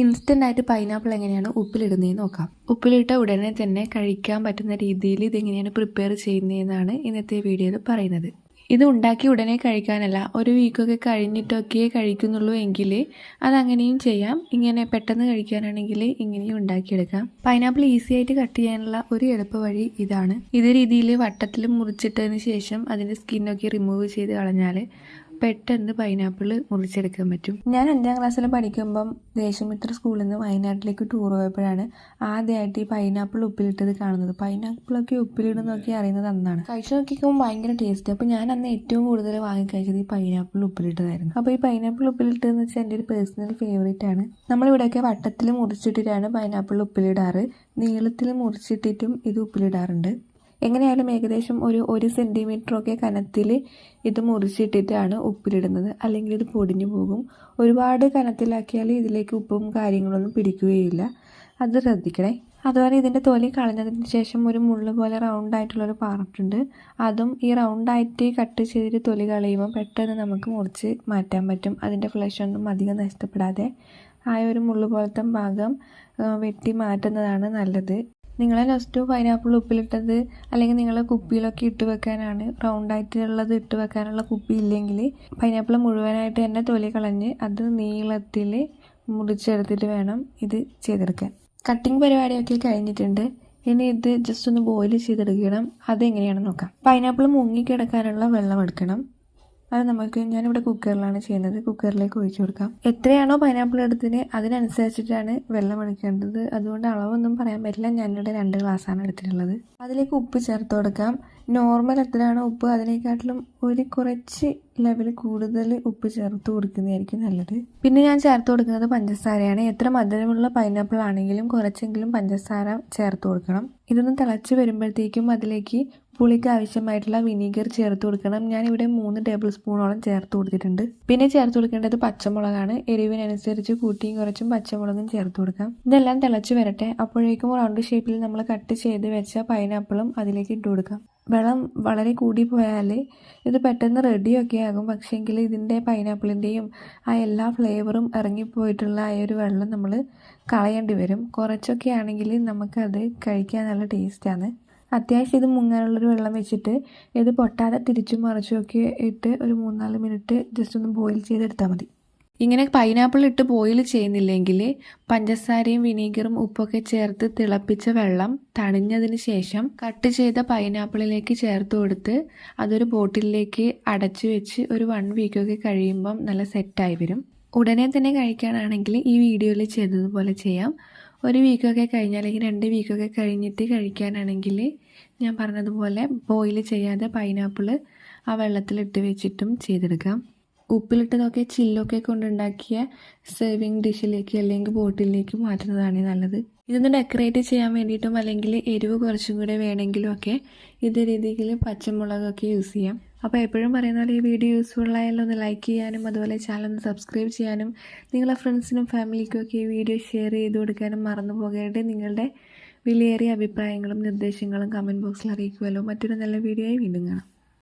ഇൻസ്റ്റൻ്റായിട്ട് pineapple എങ്ങനെയാണ് ഉപ്പിലിടുന്നതെന്ന് നോക്കാം. ഉപ്പിലിട്ട ഉടനെ തന്നെ കഴിക്കാൻ പറ്റുന്ന രീതിയിൽ ഇതെങ്ങനെയാണ് പ്രിപ്പയർ ചെയ്യുന്നതെന്നാണ് ഇന്നത്തെ വീഡിയോയിൽ പറയുന്നത്. ഇത് ഉണ്ടാക്കി ഉടനെ കഴിക്കാനല്ല, ഒരു വീക്കൊക്കെ കഴിഞ്ഞിട്ടൊക്കെ കഴിക്കുന്നുള്ളൂ എങ്കിൽ അതങ്ങനെയും ചെയ്യാം. ഇങ്ങനെ പെട്ടെന്ന് കഴിക്കാനാണെങ്കിൽ ഇങ്ങനെയും ഉണ്ടാക്കിയെടുക്കാം. പൈനാപ്പിൾ ഈസി ആയിട്ട് കട്ട് ചെയ്യാനുള്ള ഒരു എളുപ്പ വഴി ഇതാണ്. ഇതേ രീതിയിൽ വട്ടത്തിൽ മുറിച്ചിട്ടതിന് ശേഷം അതിൻ്റെ സ്കിന്നൊക്കെ റിമൂവ് ചെയ്ത് കളഞ്ഞാൽ പെട്ടെന്ന് പൈനാപ്പിൾ മുറിച്ചെടുക്കാൻ പറ്റും. ഞാൻ 5ാം ക്ലാസ്സിൽ പഠിക്കുമ്പം ദേശമിത്ര സ്കൂളിൽ നിന്ന് വയനാട്ടിലേക്ക് ടൂർ പോയപ്പോഴാണ് ആദ്യമായിട്ട് ഈ പൈനാപ്പിൾ ഉപ്പിലിട്ടത് കാണുന്നത്. പൈനാപ്പിളൊക്കെ ഉപ്പിലിടുന്നൊക്കെ അറിയുന്നത് അന്നാണ്. കഴിച്ചു നോക്കിക്കുമ്പോൾ ഭയങ്കര ടേസ്റ്റ്. അപ്പോൾ ഞാൻ അന്ന് ഏറ്റവും കൂടുതൽ വാങ്ങിക്കഴിച്ചത് ഈ പൈനാപ്പിൾ ഉപ്പിലിട്ടതായിരുന്നു. അപ്പോൾ ഈ പൈനാപ്പിൾ ഉപ്പിലിട്ടതെന്ന് വെച്ചാൽ എൻ്റെ ഒരു പേഴ്സണൽ ഫേവറേറ്റ് ആണ്. നമ്മളിവിടെയൊക്കെ വട്ടത്തിൽ മുറിച്ചിട്ടിട്ടാണ് പൈനാപ്പിൾ ഉപ്പിലിടാറ്. നീളത്തിൽ മുറിച്ചിട്ടിട്ടും ഇത് ഉപ്പിലിടാറുണ്ട്. എങ്ങനെയായാലും ഏകദേശം ഒരു 1 സെൻറ്റിമീറ്ററൊക്കെ കനത്തിൽ ഇത് മുറിച്ചിട്ടിട്ടാണ് ഉപ്പിലിടുന്നത്, അല്ലെങ്കിൽ ഇത് പൊടിഞ്ഞു പോകും. ഒരുപാട് കനത്തിലാക്കിയാൽ ഇതിലേക്ക് ഉപ്പും കാര്യങ്ങളൊന്നും പിടിക്കുകയില്ല, അത് ശ്രദ്ധിക്കണേ. അതുപോലെ ഇതിൻ്റെ തൊലി കളഞ്ഞതിന് ശേഷം ഒരു മുള്ളു പോലെ റൗണ്ടായിട്ടുള്ളൊരു പാർട്ടുണ്ട്. അതും ഈ റൗണ്ടായിട്ട് കട്ട് ചെയ്തിട്ട് തൊലി കളയുമ്പോൾ പെട്ടെന്ന് നമുക്ക് മുറിച്ച് മാറ്റാൻ പറ്റും. അതിൻ്റെ ഫ്ലഷൊന്നും അധികം നഷ്ടപ്പെടാതെ ആ ഒരു മുള്ളു പോലത്തെ ഭാഗം വെട്ടി മാറ്റുന്നതാണ് നല്ലത്. നിങ്ങളെ നെക്സ്റ്റ് പൈനാപ്പിൾ ഉപ്പിലിട്ടത് അല്ലെങ്കിൽ നിങ്ങൾ കുപ്പിയിലൊക്കെ ഇട്ട് വെക്കാനാണ്, റൗണ്ടായിട്ടുള്ളത് ഇട്ട് വെക്കാനുള്ള കുപ്പി ഇല്ലെങ്കിൽ പൈനാപ്പിൾ മുഴുവനായിട്ട് തന്നെ തൊലി കളഞ്ഞ് അത് നീളത്തിൽ മുറിച്ചെടുത്തിട്ട് വേണം ഇത് ചെയ്തെടുക്കാൻ. കട്ടിങ് പരിപാടിയൊക്കെ കഴിഞ്ഞിട്ടുണ്ട്. ഇനി ഇത് ജസ്റ്റ് ഒന്ന് ബോയിൽ ചെയ്തെടുക്കണം. അതെങ്ങനെയാണെന്ന് നോക്കാം. പൈനാപ്പിൾ മുങ്ങിക്കിടക്കാനുള്ള വെള്ളം എടുക്കണം. അത് ഞാനിവിടെ കുക്കറിലാണ് ചെയ്യുന്നത്. കുക്കറിലേക്ക് ഒഴിച്ചു കൊടുക്കാം. എത്രയാണോ പൈനാപ്പിൾ എടുത്തത് അതിനനുസരിച്ചിട്ടാണ് വെള്ളം എടുക്കേണ്ടത്. അതുകൊണ്ട് അളവൊന്നും പറയാൻ പറ്റില്ല. ഞാനിവിടെ 2 ഗ്ലാസ്സാണ് എടുത്തിട്ടുള്ളത്. അതിലേക്ക് ഉപ്പ് ചേർത്ത് കൊടുക്കാം. നോർമൽ എത്രയാണോ ഉപ്പ് അതിനേക്കാട്ടിലും കുറച്ച് ലെവൽ കൂടുതൽ ഉപ്പ് ചേർത്ത് കൊടുക്കുന്നതായിരിക്കും നല്ലത്. പിന്നെ ഞാൻ ചേർത്ത് കൊടുക്കുന്നത് പഞ്ചസാരയാണ്. എത്ര മധുരമുള്ള പൈനാപ്പിൾ ആണെങ്കിലും കുറച്ചെങ്കിലും പഞ്ചസാര ചേർത്ത് കൊടുക്കണം. ഇതൊന്ന് തിളച്ച് വരുമ്പോഴത്തേക്കും അതിലേക്ക് പുളിക്ക് ആവശ്യമായിട്ടുള്ള വിനീഗർ ചേർത്ത് കൊടുക്കണം. ഞാനിവിടെ 3 ടേബിൾ സ്പൂണോളം ചേർത്ത് കൊടുത്തിട്ടുണ്ട്. പിന്നെ ചേർത്ത് കൊടുക്കേണ്ടത് പച്ചമുളകാണ്. എരിവിനനുസരിച്ച് കൂട്ടിയും കുറച്ചും പച്ചമുളകും ചേർത്ത് കൊടുക്കാം. ഇതെല്ലാം തിളച്ച് വരട്ടെ. അപ്പോഴേക്കും റൗണ്ട് ഷേപ്പിൽ നമ്മൾ കട്ട് ചെയ്ത് വെച്ച പൈനാപ്പിളും അതിലേക്ക് ഇട്ട് കൊടുക്കാം. വെള്ളം വളരെ കൂടി പോയാൽ ഇത് പെട്ടെന്ന് റെഡിയൊക്കെ ആകും. പക്ഷേങ്കിൽ ഇതിൻ്റെ പൈനാപ്പിളിൻ്റെയും ആ എല്ലാ ഫ്ലേവറും ഇറങ്ങിപ്പോയിട്ടുള്ള ആ ഒരു വെള്ളം നമ്മൾ കളയേണ്ടി വരും. കുറച്ചൊക്കെ ആണെങ്കിൽ നമുക്കത് കഴിക്കാൻ നല്ല ടേസ്റ്റാണ്. അത്യാവശ്യം ഇത് മുങ്ങാനുള്ളൊരു വെള്ളം വെച്ചിട്ട് ഇത് പൊട്ടാതെ തിരിച്ചും മറിച്ചുമൊക്കെ ഇട്ട് ഒരു 3-4 മിനിറ്റ് ജസ്റ്റ് ഒന്ന് ബോയിൽ ചെയ്തെടുത്താൽ മതി. ഇങ്ങനെ പൈനാപ്പിൾ ഇട്ട് ബോയിൽ ചെയ്യുന്നില്ലെങ്കിൽ പഞ്ചസാരയും വിനീഗറും ഉപ്പൊക്കെ ചേർത്ത് തിളപ്പിച്ച വെള്ളം തണിഞ്ഞതിന് ശേഷം കട്ട് ചെയ്ത പൈനാപ്പിളിലേക്ക് ചേർത്ത് കൊടുത്ത് അതൊരു ബോട്ടിലേക്ക് അടച്ചു വെച്ച് ഒരു 1 വീക്കൊക്കെ കഴിയുമ്പം നല്ല സെറ്റായി വരും. ഉടനെ തന്നെ കഴിക്കാനാണെങ്കിൽ ഈ വീഡിയോയിൽ ചെയ്തതുപോലെ ചെയ്യാം. 1 വീക്കൊക്കെ കഴിഞ്ഞാൽ അല്ലെങ്കിൽ 2 വീക്കൊക്കെ കഴിഞ്ഞിട്ട് കഴിക്കാനാണെങ്കിൽ ഞാൻ പറഞ്ഞതുപോലെ ബോയിൽ ചെയ്യാതെ പൈനാപ്പിൾ ആ വെള്ളത്തിലിട്ട് വെച്ചിട്ടും ചെയ്തെടുക്കാം. ഉപ്പിലിട്ടതൊക്കെ ചില്ലൊക്കെ കൊണ്ടുണ്ടാക്കിയ സെർവിങ് ഡിഷിലേക്ക് അല്ലെങ്കിൽ ബോട്ടിലേക്ക് മാറ്റുന്നതാണ് നല്ലത്. ഇതൊന്ന് ഡെക്കറേറ്റ് ചെയ്യാൻ വേണ്ടിയിട്ടും അല്ലെങ്കിൽ എരിവ് കുറച്ചും കൂടെ വേണമെങ്കിലും ഒക്കെ ഇതേ രീതിയിൽ പച്ചമുളകൊക്കെ യൂസ് ചെയ്യാം. അപ്പോൾ എപ്പോഴും പറയുന്ന പോലെ ഈ വീഡിയോ യൂസ്ഫുൾ ആയാലും ഒന്ന് ലൈക്ക് ചെയ്യാനും അതുപോലെ ചാനൽ ഒന്ന് സബ്സ്ക്രൈബ് ചെയ്യാനും നിങ്ങളുടെ ഫ്രണ്ട്സിനും ഫാമിലിക്കും ഒക്കെ ഈ വീഡിയോ ഷെയർ ചെയ്ത് കൊടുക്കാനും മറന്നു പോകരുത്. നിങ്ങളുടെ വിലയേറിയ അഭിപ്രായങ്ങളും നിർദ്ദേശങ്ങളും കമൻറ്റ് ബോക്സിൽ അറിയിക്കുമല്ലോ. മറ്റൊരു നല്ല വീഡിയോയായി വീണ്ടും കാണാം.